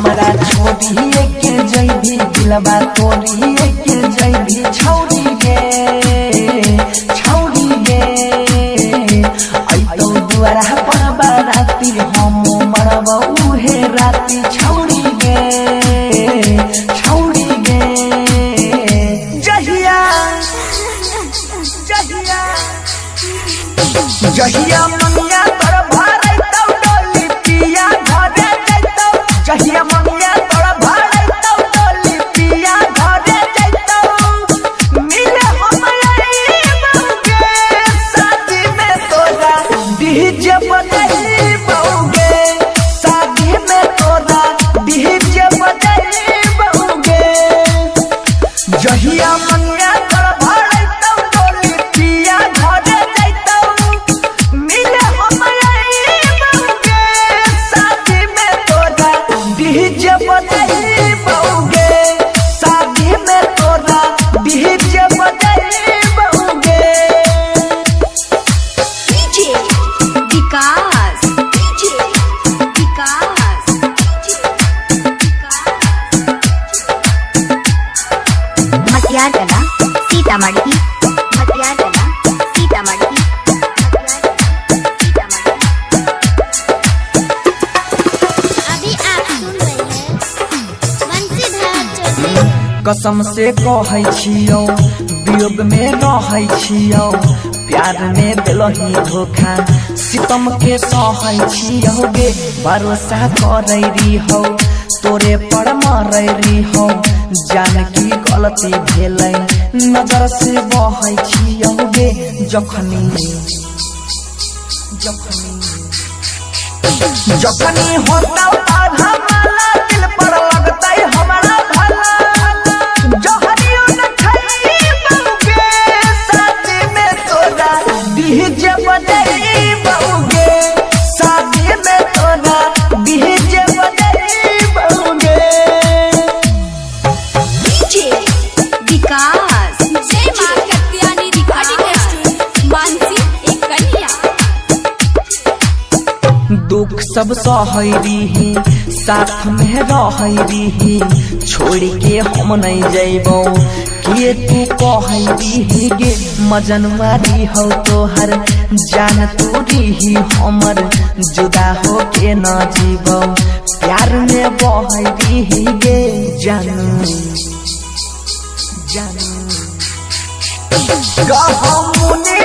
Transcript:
हमारा छोड़िए के जैभी दिलवा तोड़िए के जैभी छौड़ी गे ऐतो दुआरा पर बाराती हम मरब उहे राती छौड़ी गे जहिया मंगिया तोर भाड़ै तौ डोली पिया घरे जैतौ जहिया मंगिया तोर भाड़ै तौ डोली पिया घरे जैतौ मिले हमरे शादी में तोरा डीजे बजैबौगे शादी में तोरा डीजे बजैबौगे जहिया मंगिया तोर भाड़ै तौ डोली पिया घरे डीजे बजैबौगे शादी में तोरा डीजे बजैबौगे डीजे विकास मटियार कला सीतामढ़ी कसम से कहै छियौ वियोग में रहै छियौ प्यार में दिलही धोखा सितम के सहै छियौ गे भरोसा करै रहिहौ तोरे पर मरै रहिहौ जान की गलती भेलै नजर से बहै छियौ गे जखनी होता आधा माला दिल पर लगतै हमारा भला डीजे बजैबौगे शादी में तोरा डीजे बजैबौगे डीजे विकास जय मां कत्यानी रिकॉर्डिंग स्टूडियो मानसी एक कन्या दुख सब सहै रही साथ में रहै रही छोड़ के हम नहीं जैबौ के तू कहै रही गे मजनवारी हो तोहर जान तू रही हमर जुदा हो के न जीबौ प्यार में बहै रही गे जानू गहमुनी